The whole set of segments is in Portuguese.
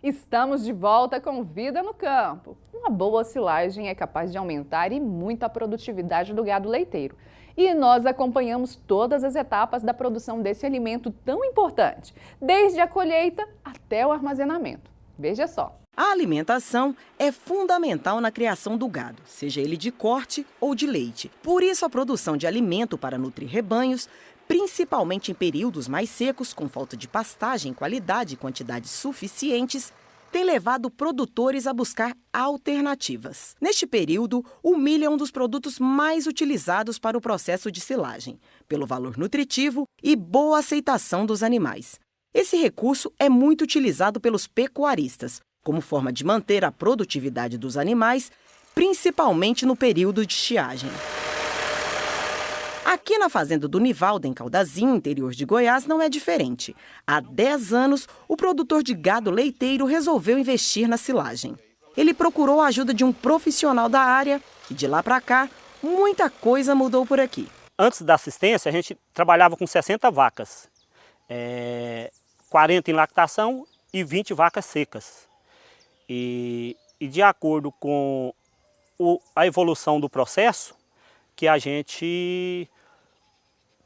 Estamos de volta com Vida no Campo. Uma boa silagem é capaz de aumentar e muito a produtividade do gado leiteiro. E nós acompanhamos todas as etapas da produção desse alimento tão importante, desde a colheita até o armazenamento. Veja só. A alimentação é fundamental na criação do gado, seja ele de corte ou de leite. Por isso, a produção de alimento para nutrir rebanhos, principalmente em períodos mais secos, com falta de pastagem, qualidade e quantidades suficientes, tem levado produtores a buscar alternativas. Neste período, o milho é um dos produtos mais utilizados para o processo de silagem, pelo valor nutritivo e boa aceitação dos animais. Esse recurso é muito utilizado pelos pecuaristas, como forma de manter a produtividade dos animais, principalmente no período de estiagem. Aqui na fazenda do Nivaldo, em Caldazinho, interior de Goiás, não é diferente. Há 10 anos, o produtor de gado leiteiro resolveu investir na silagem. Ele procurou a ajuda de um profissional da área e de lá para cá, muita coisa mudou por aqui. Antes da assistência, a gente trabalhava com 60 vacas, 40 em lactação e 20 vacas secas. E de acordo com a evolução do processo, que a gente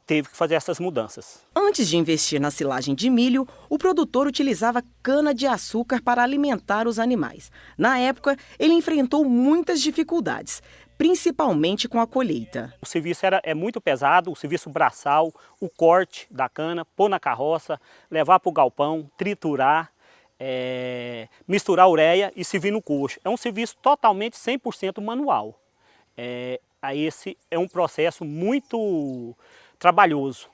teve que fazer essas mudanças. Antes de investir na silagem de milho, o produtor utilizava cana-de-açúcar para alimentar os animais. Na época, ele enfrentou muitas dificuldades, principalmente com a colheita. O serviço é muito pesado, o serviço braçal, o corte da cana, pôr na carroça, levar para o galpão, triturar, misturar ureia e servir no coxo. É um serviço totalmente 100% manual. Esse é um processo muito trabalhoso,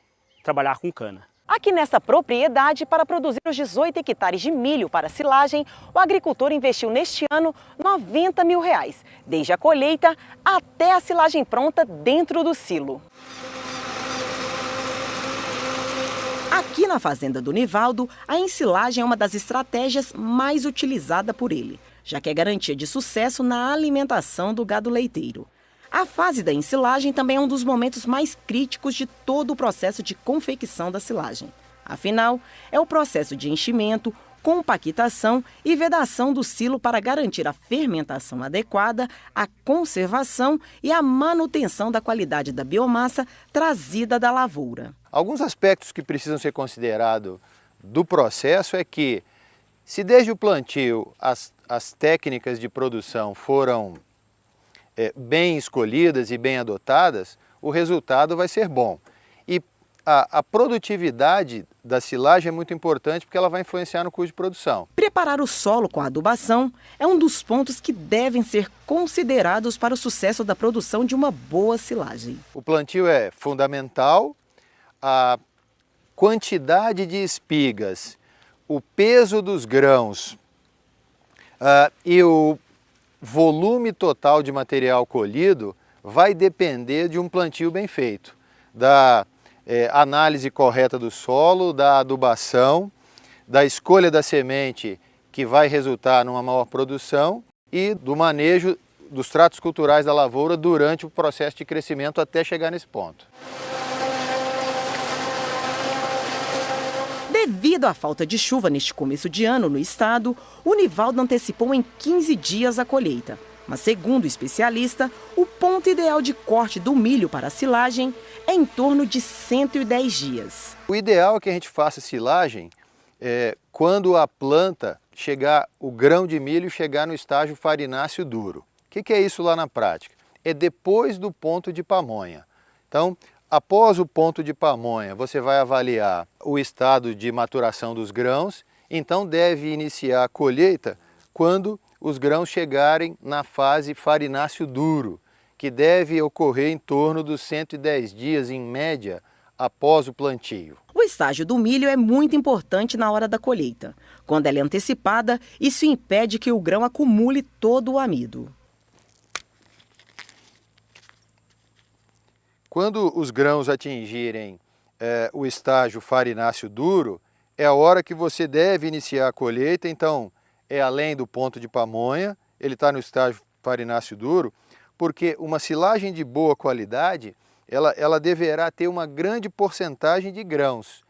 trabalhar com cana. Aqui nessa propriedade, para produzir os 18 hectares de milho para silagem, o agricultor investiu neste ano R$90 mil, desde a colheita até a silagem pronta dentro do silo. Aqui na fazenda do Nivaldo, a ensilagem é uma das estratégias mais utilizadas por ele, já que é garantia de sucesso na alimentação do gado leiteiro. A fase da ensilagem também é um dos momentos mais críticos de todo o processo de confecção da silagem. Afinal, é o processo de enchimento, compactação e vedação do silo para garantir a fermentação adequada, a conservação e a manutenção da qualidade da biomassa trazida da lavoura. Alguns aspectos que precisam ser considerados do processo é que, se desde o plantio as técnicas de produção foram bem escolhidas e bem adotadas, o resultado vai ser bom. E a produtividade da silagem é muito importante porque ela vai influenciar no custo de produção. Preparar o solo com a adubação é um dos pontos que devem ser considerados para o sucesso da produção de uma boa silagem. O plantio é fundamental, a quantidade de espigas, o peso dos grãos e o volume total de material colhido vai depender de um plantio bem feito, da análise correta do solo, da adubação, da escolha da semente que vai resultar numa maior produção e do manejo dos tratos culturais da lavoura durante o processo de crescimento até chegar nesse ponto. Devido à falta de chuva neste começo de ano no estado, o Nivaldo antecipou em 15 dias a colheita. Mas, segundo o especialista, o ponto ideal de corte do milho para a silagem é em torno de 110 dias. O ideal é que a gente faça silagem quando a planta chegar, o grão de milho chegar no estágio farináceo duro. O que é isso lá na prática? É depois do ponto de pamonha. Então, após o ponto de pamonha, você vai avaliar o estado de maturação dos grãos, então deve iniciar a colheita quando os grãos chegarem na fase farináceo duro, que deve ocorrer em torno dos 110 dias em média após o plantio. O estágio do milho é muito importante na hora da colheita. Quando ela é antecipada, isso impede que o grão acumule todo o amido. Quando os grãos atingirem o estágio farináceo duro, é a hora que você deve iniciar a colheita, então é além do ponto de pamonha, ele está no estágio farináceo duro, porque uma silagem de boa qualidade, ela deverá ter uma grande porcentagem de grãos.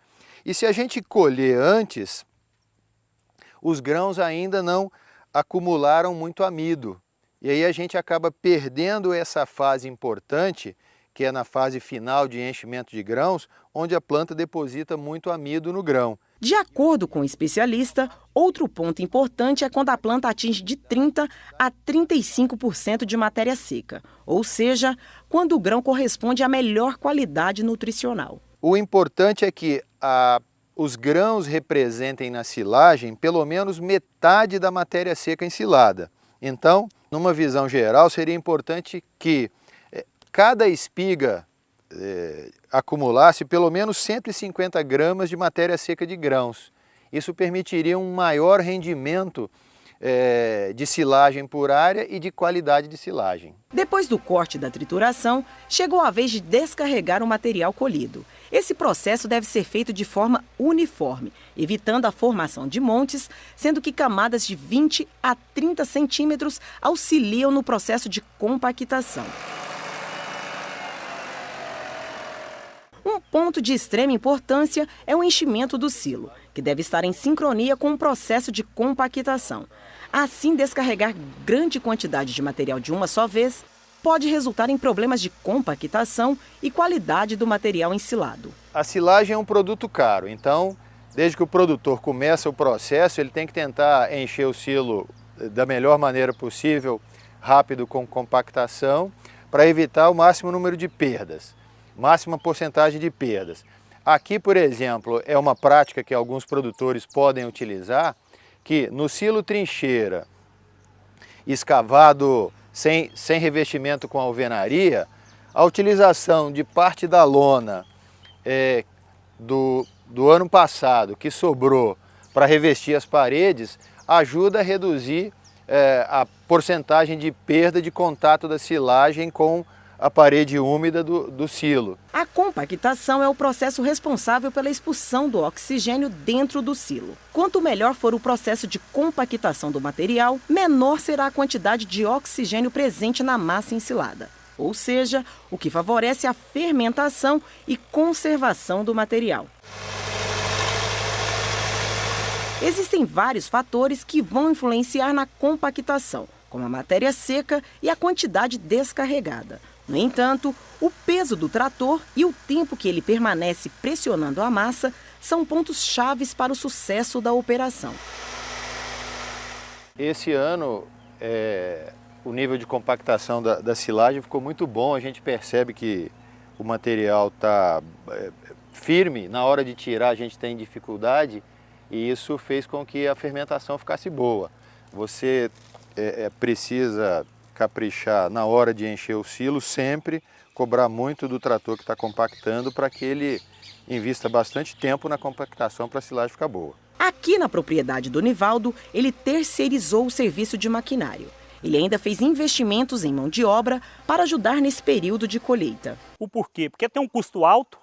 E se a gente colher antes, os grãos ainda não acumularam muito amido. E aí a gente acaba perdendo essa fase importante, que é na fase final de enchimento de grãos, onde a planta deposita muito amido no grão. De acordo com o especialista, outro ponto importante é quando a planta atinge de 30% a 35% de matéria seca, ou seja, quando o grão corresponde à melhor qualidade nutricional. O importante é que os grãos representem na silagem pelo menos metade da matéria seca ensilada. Então, numa visão geral, seria importante que cada espiga acumulasse pelo menos 150 gramas de matéria seca de grãos. Isso permitiria um maior rendimento de silagem por área e de qualidade de silagem. Depois do corte da trituração, chegou a vez de descarregar o material colhido. Esse processo deve ser feito de forma uniforme, evitando a formação de montes, sendo que camadas de 20 a 30 centímetros auxiliam no processo de compactação. Um ponto de extrema importância é o enchimento do silo, que deve estar em sincronia com o processo de compactação. Assim, descarregar grande quantidade de material de uma só vez pode resultar em problemas de compactação e qualidade do material ensilado. A silagem é um produto caro, então, desde que o produtor começa o processo, ele tem que tentar encher o silo da melhor maneira possível, rápido, com compactação, para evitar o máximo número de perdas, máxima porcentagem de perdas. Aqui, por exemplo, é uma prática que alguns produtores podem utilizar, que no silo trincheira, escavado sem revestimento com alvenaria, a utilização de parte da lona do ano passado que sobrou para revestir as paredes ajuda a reduzir a porcentagem de perda de contato da silagem com a parede úmida do silo. A compactação é o processo responsável pela expulsão do oxigênio dentro do silo. Quanto melhor for o processo de compactação do material, menor será a quantidade de oxigênio presente na massa ensilada. Ou seja, o que favorece a fermentação e conservação do material. Existem vários fatores que vão influenciar na compactação, como a matéria seca e a quantidade descarregada. No entanto, o peso do trator e o tempo que ele permanece pressionando a massa são pontos chaves para o sucesso da operação. Esse ano, o nível de compactação da silagem ficou muito bom. A gente percebe que o material está firme. Na hora de tirar, a gente tem dificuldade e isso fez com que a fermentação ficasse boa. Você precisa caprichar na hora de encher o silo, sempre cobrar muito do trator que está compactando para que ele invista bastante tempo na compactação para a silagem ficar boa. Aqui na propriedade do Nivaldo, ele terceirizou o serviço de maquinário. Ele ainda fez investimentos em mão de obra para ajudar nesse período de colheita. O porquê? Porque tem um custo alto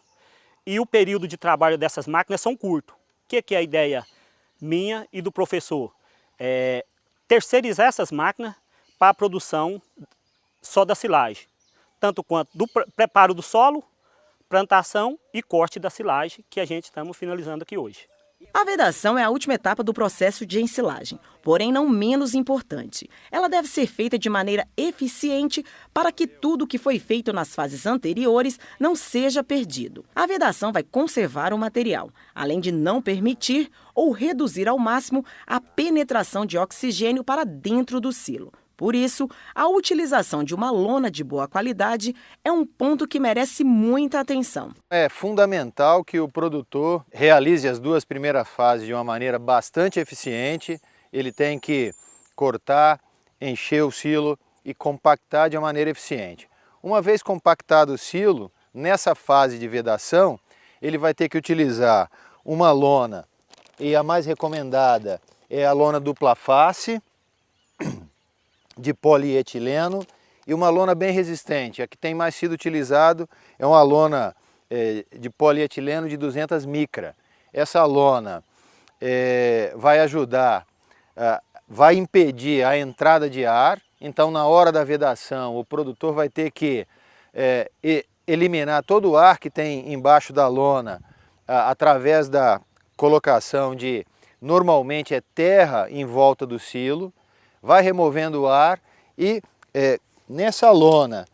e o período de trabalho dessas máquinas são curtos. O que é a ideia minha e do professor? Terceirizar essas máquinas para a produção só da silagem, tanto quanto do preparo do solo, plantação e corte da silagem, que a gente estamos finalizando aqui hoje. A vedação é a última etapa do processo de ensilagem, porém não menos importante. Ela deve ser feita de maneira eficiente para que tudo que foi feito nas fases anteriores não seja perdido. A vedação vai conservar o material, além de não permitir ou reduzir ao máximo a penetração de oxigênio para dentro do silo. Por isso, a utilização de uma lona de boa qualidade é um ponto que merece muita atenção. É fundamental que o produtor realize as duas primeiras fases de uma maneira bastante eficiente. Ele tem que cortar, encher o silo e compactar de uma maneira eficiente. Uma vez compactado o silo, nessa fase de vedação, ele vai ter que utilizar uma lona, e a mais recomendada é a lona dupla face, de polietileno, e uma lona bem resistente. A que tem mais sido utilizado é uma lona de polietileno de 200 micra. Essa lona vai ajudar, vai impedir a entrada de ar. Então, na hora da vedação, o produtor vai ter que eliminar todo o ar que tem embaixo da lona através da colocação de normalmente é terra em volta do silo, vai removendo o ar e nessa lona,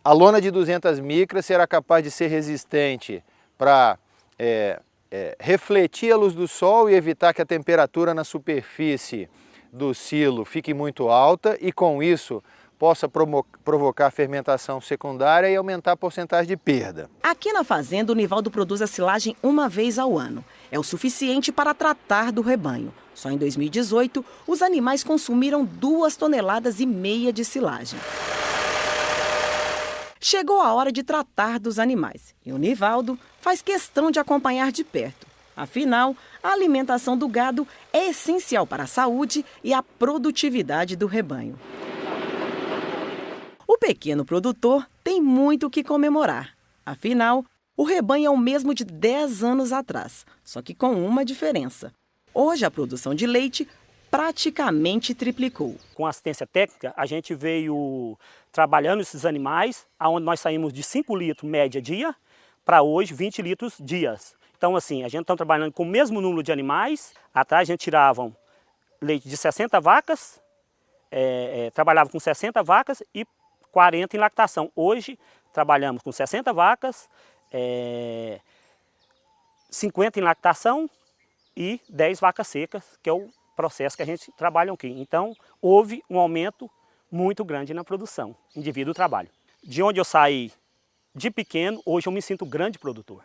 a lona de 200 micras será capaz de ser resistente para refletir a luz do sol e evitar que a temperatura na superfície do silo fique muito alta e com isso possa provocar fermentação secundária e aumentar a porcentagem de perda. Aqui na fazenda, o Nivaldo produz a silagem uma vez ao ano. É o suficiente para tratar do rebanho. Só em 2018, os animais consumiram 2,5 toneladas de silagem. Chegou a hora de tratar dos animais e o Nivaldo faz questão de acompanhar de perto. Afinal, a alimentação do gado é essencial para a saúde e a produtividade do rebanho. O pequeno produtor tem muito o que comemorar. Afinal, o rebanho é o mesmo de 10 anos atrás, só que com uma diferença. Hoje a produção de leite praticamente triplicou. Com assistência técnica, a gente veio trabalhando esses animais, onde nós saímos de 5 litros média dia para hoje 20 litros dias. Então assim, a gente está trabalhando com o mesmo número de animais. Atrás a gente tirava leite de 60 vacas, trabalhava com 60 vacas e 40 em lactação. Hoje trabalhamos com 60 vacas, 50 em lactação e 10 vacas secas, que é o processo que a gente trabalha aqui. Então, houve um aumento muito grande na produção, devido ao trabalho. De onde eu saí de pequeno, hoje eu me sinto grande produtor.